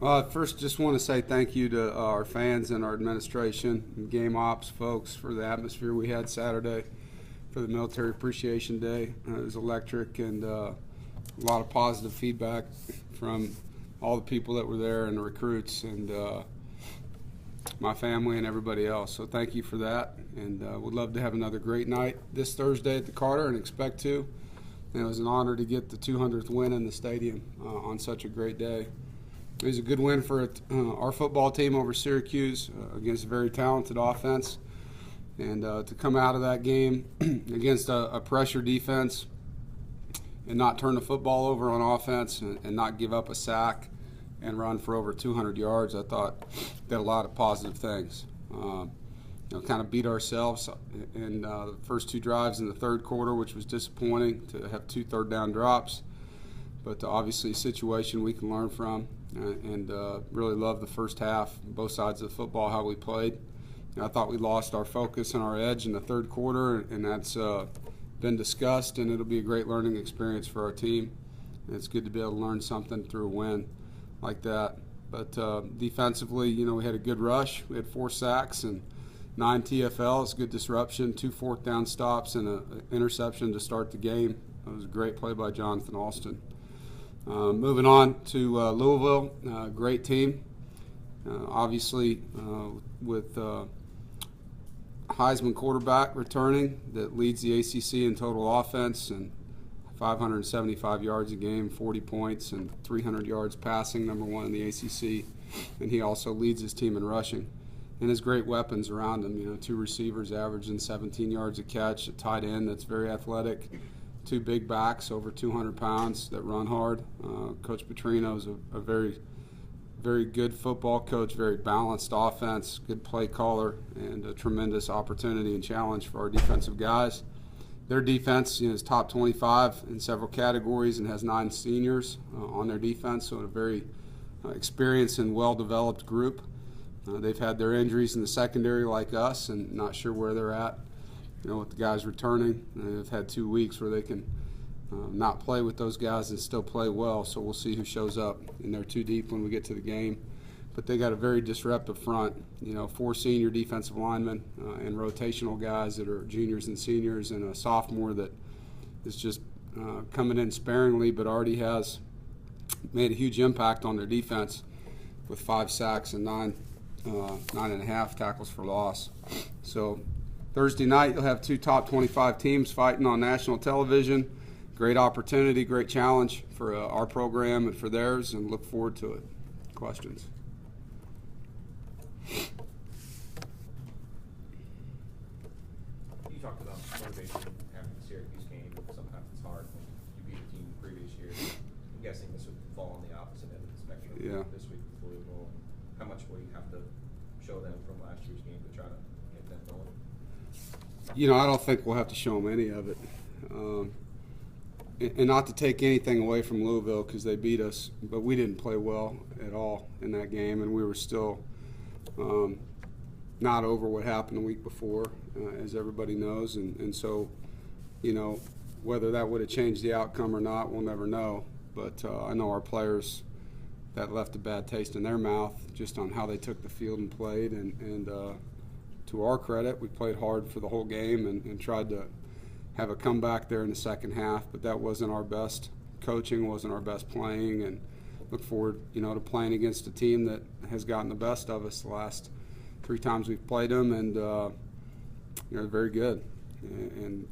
First, just want to say thank you to our fans and our administration and game ops folks for the atmosphere we had Saturday for the Military Appreciation Day. It was electric and a lot of positive feedback from all the people that were there and the recruits and my family and everybody else. So thank you for that, and would love to have another great night this Thursday at the Carter and expect to. And it was an honor to get the 200th win in the stadium on such a great day. It was a good win for our football team over Syracuse against a very talented offense. And to come out of that game against a pressure defense and not turn the football over on offense and not give up a sack and run for over 200 yards, I thought did a lot of positive things. Kind of beat ourselves in the first two drives in the third quarter, which was disappointing to have 2 third-down drops. But obviously a situation we can learn from, and really love the first half, both sides of the football, how we played. I thought we lost our focus and our edge in the third quarter, and that's been discussed, and it'll be a great learning experience for our team. And it's good to be able to learn something through a win like that. But defensively, we had a good rush. We had 4 sacks and 9 TFLs, good disruption, 2 fourth-down stops, and an interception to start the game. It was a great play by Jonathan Alston. Moving on to Louisville, great team. Obviously, with Heisman quarterback returning that leads the ACC in total offense and 575 yards a game, 40 points, and 300 yards passing, number 1 in the ACC. And he also leads his team in rushing. And his great weapons around him, 2 receivers averaging 17 yards a catch, a tight end that's very athletic, 2 big backs over 200 pounds that run hard. Coach Petrino is a very, very good football coach, very balanced offense, good play caller, and a tremendous opportunity and challenge for our defensive guys. Their defense is top 25 in several categories and has 9 seniors on their defense, so a very experienced and well-developed group. They've had their injuries in the secondary like us and not sure where they're at. With the guys returning, they've had 2 weeks where they can not play with those guys and still play well, so we'll see who shows up. And they're too deep when we get to the game. But they got a very disruptive front, 4 senior defensive linemen and rotational guys that are juniors and seniors, and a sophomore that is just coming in sparingly but already has made a huge impact on their defense with 5 sacks and 9.5 tackles for loss. So Thursday night, you'll have 2 top 25 teams fighting on national television. Great opportunity, great challenge for our program and for theirs, and look forward to it. Questions? You talked about motivation after the Syracuse game. Sometimes it's hard when you beat a team the previous year. I'm guessing this would fall on the opposite end of the spectrum this week with Louisville. How much will you have to show them from last year's game to try to get that going? I don't think we'll have to show them any of it. And not to take anything away from Louisville because they beat us, but we didn't play well at all in that game, and we were still not over what happened the week before, as everybody knows. And so, whether that would have changed the outcome or not, we'll never know. But I know our players, that left a bad taste in their mouth just on how they took the field and played. And to our credit, we played hard for the whole game and tried to have a comeback there in the second half, but that wasn't our best coaching, wasn't our best playing, and look forward, to playing against a team that has gotten the best of us the last 3 times we've played them, and they're very good. And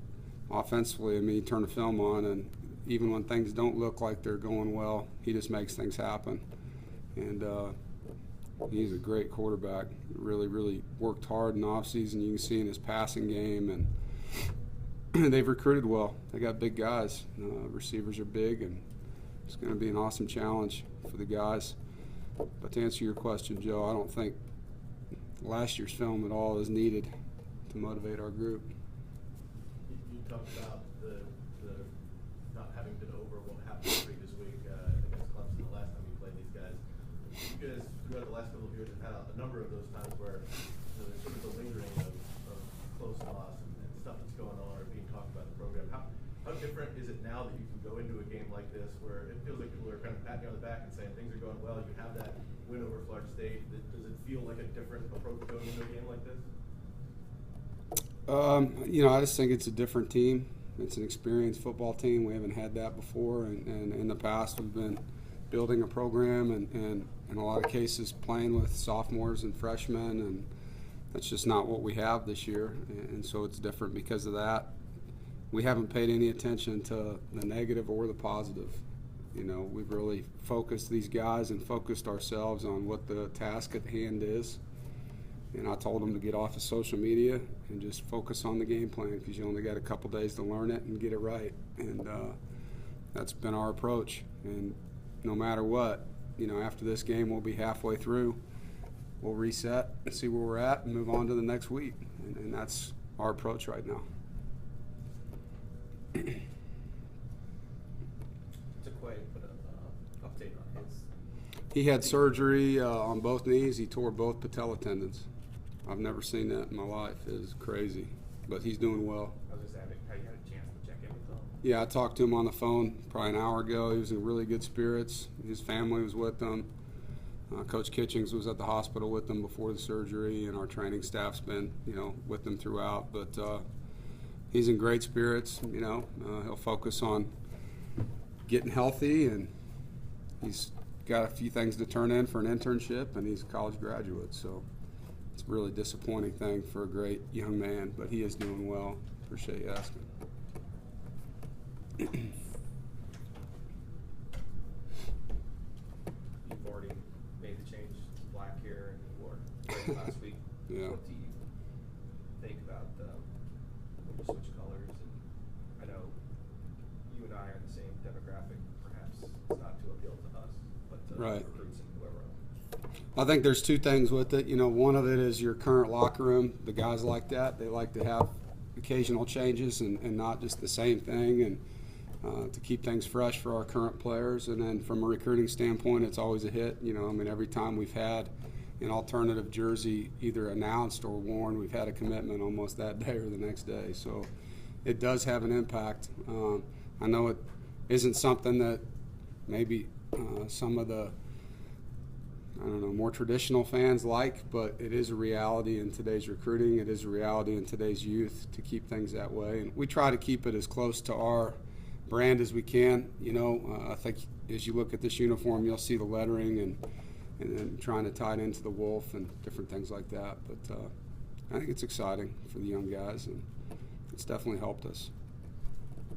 offensively, you turn the film on, and even when things don't look like they're going well, he just makes things happen. And he's a great quarterback. Really, really worked hard in the offseason. You can see in his passing game, and they've recruited well. They got big guys. Receivers are big, and it's going to be an awesome challenge for the guys. But to answer your question, Joe, I don't think last year's film at all is needed to motivate our group. You talked about the not having been over what happened the previous week against Clemson the last time you played these guys. You guys, throughout the last couple of years, have had a number of those times where there's sort of the lingering of close loss and stuff that's going on or being talked about in the program. How different is it now that you can go into a game like this where it feels like people are kind of patting you on the back and saying things are going well, you have that win over Florida State. Does it feel like a different approach going into a game like this? I just think it's a different team. It's an experienced football team. We haven't had that before, and in the past we've been building a program and in a lot of cases playing with sophomores and freshmen, and that's just not what we have this year, and so it's different because of that. We haven't paid any attention to the negative or the positive. We've really focused these guys and focused ourselves on what the task at hand is. And I told them to get off of social media and just focus on the game plan, because you only got a couple days to learn it and get it right. And that's been our approach. And no matter what, after this game we'll be halfway through. We'll reset and see where we're at and move on to the next week. And that's our approach right now. He had surgery on both knees. He tore both patella tendons. I've never seen that in my life. It was crazy, but he's doing well. I was just asking, how you had a chance to check in with him? Yeah, I talked to him on the phone probably an hour ago. He was in really good spirits. His family was with him. Coach Kitchings was at the hospital with them before the surgery, and our training staff's been, with them throughout. But he's in great spirits. He'll focus on getting healthy, and he's got a few things to turn in for an internship, and he's a college graduate. So it's a really disappointing thing for a great young man, but he is doing well. Appreciate you asking. You've already made the change to black here and you wore gray last week. Yeah. What do you think about when you switch colors? And I know you and I are in the same demographic. Perhaps it's not to appeal to us, but to right. recruits and whoever else. I think there's two things with it. One of it is your current locker room. The guys like that. They like to have occasional changes and not just the same thing, and to keep things fresh for our current players. And then from a recruiting standpoint, it's always a hit. Every time we've had an alternative jersey either announced or worn, we've had a commitment almost that day or the next day. So it does have an impact. I know it isn't something that maybe some of the more traditional fans like, but it is a reality in today's recruiting. It is a reality in today's youth to keep things that way. And we try to keep it as close to our brand as we can. I think as you look at this uniform, you'll see the lettering and then trying to tie it into the wolf and different things like that. But I think it's exciting for the young guys, and it's definitely helped us.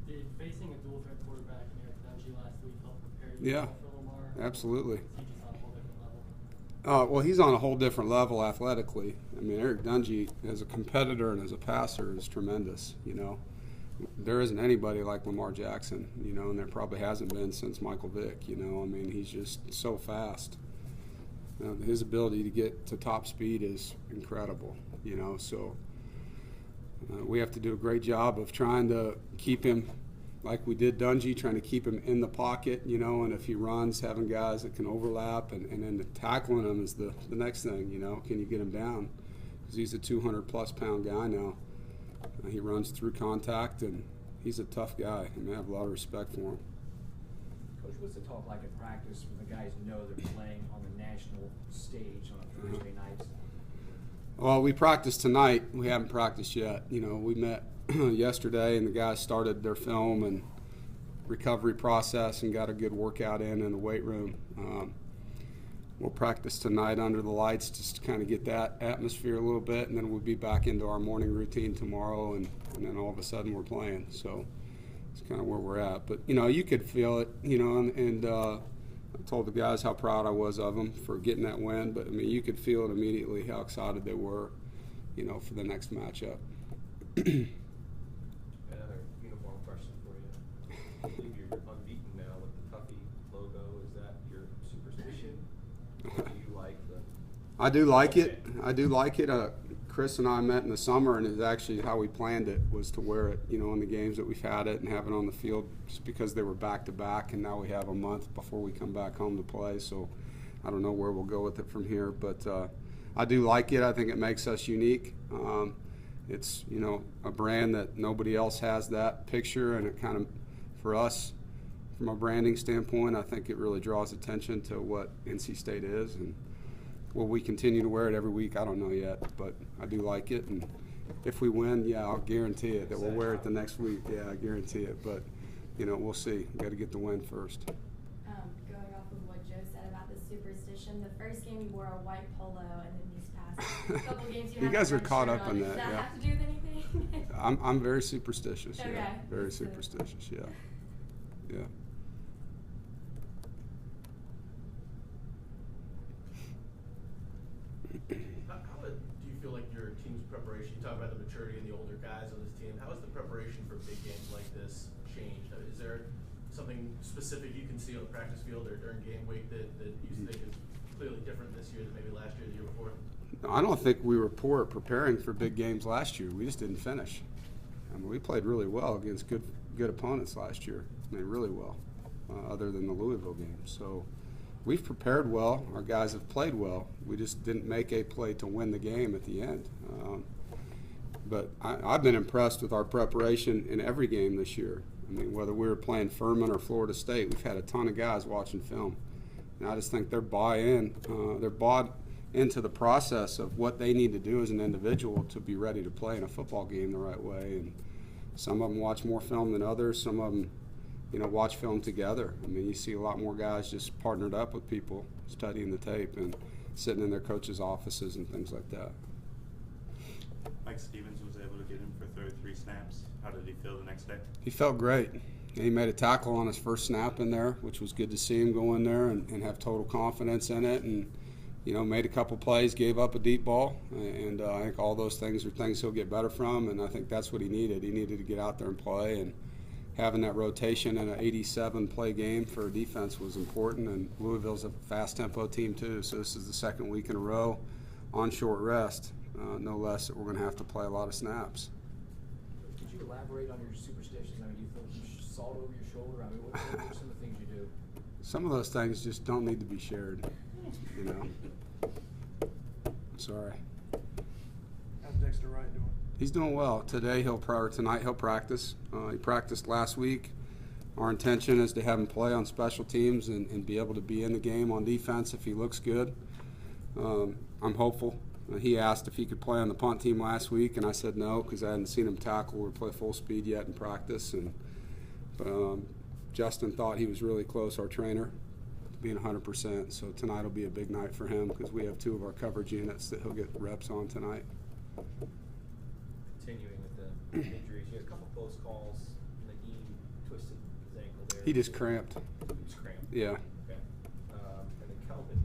Did facing a dual threat quarterback in Eric Dungy last week help prepare you for Lamar? Absolutely. Is he just on a whole different level? Well, he's on a whole different level athletically. Eric Dungy, as a competitor and as a passer, is tremendous. There isn't anybody like Lamar Jackson, and there probably hasn't been since Michael Vick. He's just so fast. His ability to get to top speed is incredible. So we have to do a great job of trying to keep him like we did Dungy, trying to keep him in the pocket, and if he runs, having guys that can overlap, and then the tackling him is the next thing, can you get him down? Because he's a 200-plus pound guy now. He runs through contact, and he's a tough guy. I have a lot of respect for him. Coach, what's the talk like at practice when the guys know they're playing on the national stage on a Thursday night? Well, we practiced tonight. We haven't practiced yet. We met yesterday, and the guys started their film and recovery process and got a good workout in the weight room. We'll practice tonight under the lights just to kind of get that atmosphere a little bit, and then we'll be back into our morning routine tomorrow, and then all of a sudden we're playing. So it's kind of where we're at. But, you could feel it, and I told the guys how proud I was of them for getting that win. But, you could feel it immediately how excited they were, for the next matchup. Another uniform question for you. I believe you're unbeaten now with the Tuffy logo. Is that your superstition? Or do you like the... I do like it. I do like it. Chris and I met in the summer, and it's actually how we planned it was to wear it, in the games that we've had it and have it on the field just because they were back-to-back, and now we have a month before we come back home to play. So I don't know where we'll go with it from here, but I do like it. I think it makes us unique. It's, a brand that nobody else has that picture, and it kind of, for us, from a branding standpoint, I think it really draws attention to what NC State is. And will we continue to wear it every week? I don't know yet, but I do like it. And if we win, yeah, I'll guarantee it that we'll wear it the next week. Yeah, I guarantee it. But, you know, we'll see. We've got to get the win first. Going off of what Joe said about the Superstition, the first game you wore a white polo, and then these past couple games you You have guys a are red caught shirt up on. in Does that, that yeah. have to do with anything? I'm very superstitious, yeah. Okay. Very So- superstitious, yeah. Yeah. How do you feel like your team's preparation, you talk about the maturity and the older guys on this team, how has the preparation for big games like this changed? Is there something specific you can see on the practice field or during game week that you think is clearly different this year than maybe last year or the year before? I don't think we were poor at preparing for big games last year. We just didn't finish. I mean, we played really well against good opponents last year. I mean, really well, other than the Louisville game. So we've prepared well. Our guys have played well. We just didn't make a play to win the game at the end. But I've been impressed with our preparation in every game this year. I mean, whether we were playing Furman or Florida State, we've had a ton of guys watching film. And I just think they're bought into the process of what they need to do as an individual to be ready to play in a football game the right way. And some of them watch more film than others. Some of them, you know, watch film together. I mean, you see a lot more guys just partnered up with people, studying the tape and sitting in their coaches' offices and things like that. Mike Stevens was able to get him for 33 snaps. How did he feel the next day? He felt great. He made a tackle on his first snap in there, which was good to see him go in there and have total confidence in it. And, you know, made a couple plays, gave up a deep ball. And I think all those things are things he'll get better from. And I think that's what he needed. He needed to get out there and play. And having that rotation in an 87-play game for defense was important. And Louisville's a fast-tempo team, too. So this is the second week in a row on short rest, no less, that we're going to have to play a lot of snaps. Could you elaborate on your superstitions? I mean, do you feel salt over your shoulder? I mean, what are some of the things you do? Some of those things just don't need to be shared, you know. Sorry. How's Dexter Wright doing? He's doing well. Tonight he'll practice. He practiced last week. Our intention is to have him play on special teams and be able to be in the game on defense if he looks good. I'm hopeful. He asked if he could play on the punt team last week, and I said no because I hadn't seen him tackle or play full speed yet in practice. And Justin thought he was really close, our trainer, being 100%. So tonight will be a big night for him because we have two of our coverage units that he'll get reps on tonight. Continuing with the injuries, you had a couple close calls. Naheem twisted his ankle there. He just cramped. He was cramped. Yeah. Okay. And then Kelvin,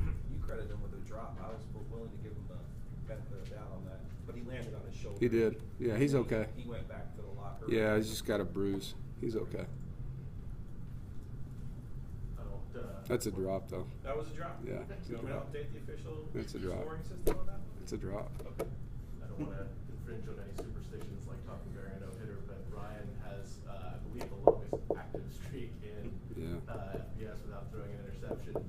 you credited him with a drop. I was willing to give him the benefit of the doubt on that, but he landed on his shoulder. He did. Yeah, he's okay. He went back to the locker room. Yeah, he's just got a bruise. He's okay. That's a drop, though. That was a drop? Yeah. You want me to update the official It's a drop. scoring system on that one? It's a drop. Okay. I don't want to infringe on any superstitions like talking Barry no hitter, but Ryan has, I believe, the longest active streak in FBS without throwing an interception.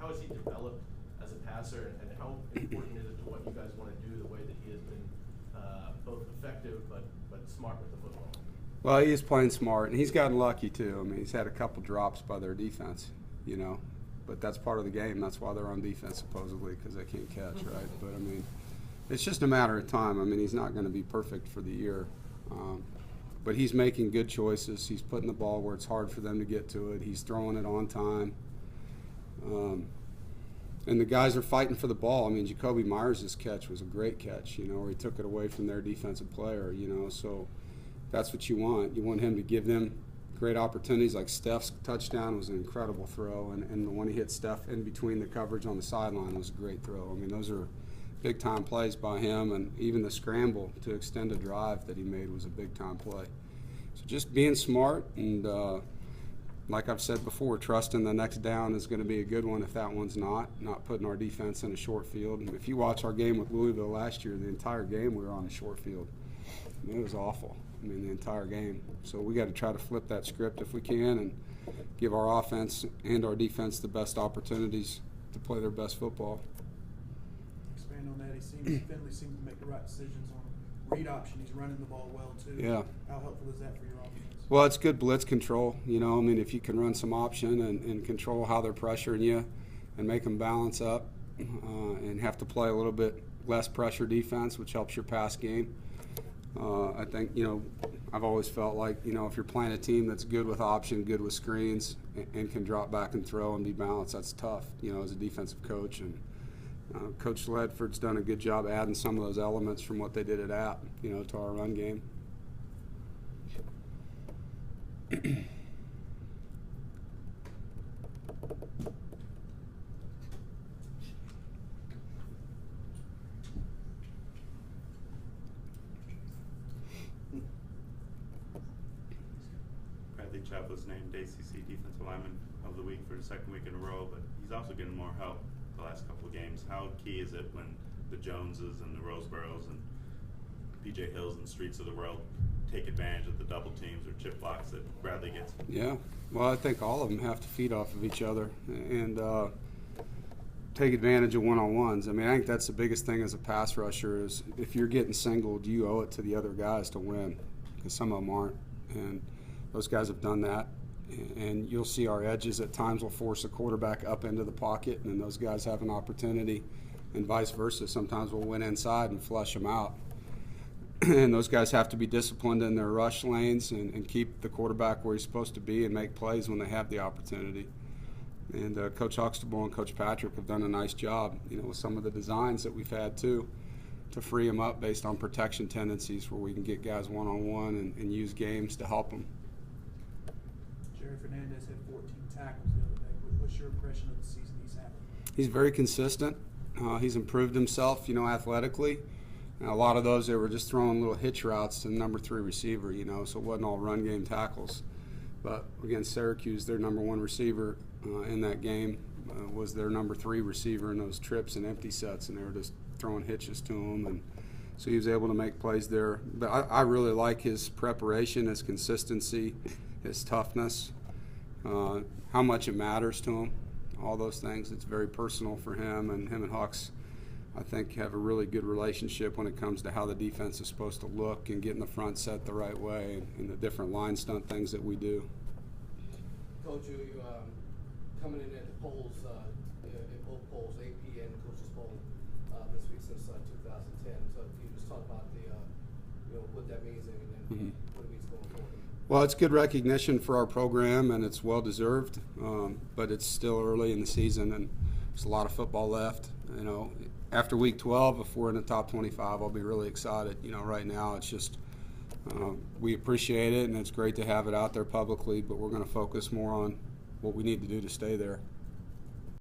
How has he developed as a passer, and how important is it to what you guys want to do, the way that he has been both effective but smart with the football? Well, he is playing smart, and he's gotten lucky, too. I mean, he's had a couple drops by their defense, you know. But that's part of the game. That's why they're on defense, supposedly, because they can't catch, right? But, I mean, it's just a matter of time. I mean, he's not going to be perfect for the year. But he's making good choices. He's putting the ball where it's hard for them to get to it. He's throwing it on time. And the guys are fighting for the ball. I mean, Jacoby Myers' catch was a great catch, you know, where he took it away from their defensive player, you know. So that's what you want. You want him to give them great opportunities. Like Steph's touchdown was an incredible throw, and the one he hit Steph in between the coverage on the sideline was a great throw. I mean, those are big-time plays by him, and even the scramble to extend a drive that he made was a big-time play. So just being smart and, like I've said before, trusting the next down is going to be a good one if that one's not putting our defense in a short field. And if you watch our game with Louisville last year, the entire game we were on a short field. I mean, it was awful. I mean, the entire game. So we got to try to flip that script if we can and give our offense and our defense the best opportunities to play their best football. Expand on that. Finley seems to make the right decisions on read option. He's running the ball well, too. Yeah. How helpful is that for your offense? Well, it's good blitz control. You know, I mean, if you can run some option and control how they're pressuring you and make them balance up and have to play a little bit less pressure defense, which helps your pass game. I think, you know, I've always felt like, you know, if you're playing a team that's good with option, good with screens, and can drop back and throw and be balanced, that's tough, you know, as a defensive coach. And Coach Ledford's done a good job adding some of those elements from what they did at App, you know, to our run game. Bradley Chubb was named ACC Defensive Lineman of the Week for the second week in a row, but he's also getting more help the last couple of games. How key is it when the Joneses and the Roseboroughs and PJ Hills and Streets of the world take advantage of the double teams or chip blocks that Bradley gets? Yeah, well, I think all of them have to feed off of each other and take advantage of one-on-ones. I mean, I think that's the biggest thing as a pass rusher is if you're getting singled, you owe it to the other guys to win, because some of them aren't. And those guys have done that. And you'll see our edges at times will force a quarterback up into the pocket, and those guys have an opportunity, and vice versa. Sometimes we'll win inside and flush them out. And those guys have to be disciplined in their rush lanes and keep the quarterback where he's supposed to be and make plays when they have the opportunity. And Coach Huxtable and Coach Patrick have done a nice job, you know, with some of the designs that we've had too, to free them up based on protection tendencies where we can get guys one-on-one and use games to help them. Jerry Fernandez had 14 tackles the other day. What's your impression of the season he's having? He's very consistent. He's improved himself, you know, athletically. And a lot of those, they were just throwing little hitch routes to the number 3 receiver, you know, so it wasn't all run game tackles. But against Syracuse, their number 1 receiver in that game was their number 3 receiver in those trips and empty sets, and they were just throwing hitches to him. And so he was able to make plays there. But I really like his preparation, his consistency, his toughness, how much it matters to him, all those things. It's very personal for him, and him and Hux, I think, have a really good relationship when it comes to how the defense is supposed to look and getting the front set the right way and the different line stunt things that we do. Coach, you coming in at the polls, in both polls, AP and Coach's poll this week since 2010. So can you just talk about the, you know, what that means and what it means going forward? Well, it's good recognition for our program, and it's well-deserved, but it's still early in the season, and there's a lot of football left. You know, after Week 12, if we're in the top 25, I'll be really excited. You know, right now it's just we appreciate it, and it's great to have it out there publicly, but we're going to focus more on what we need to do to stay there.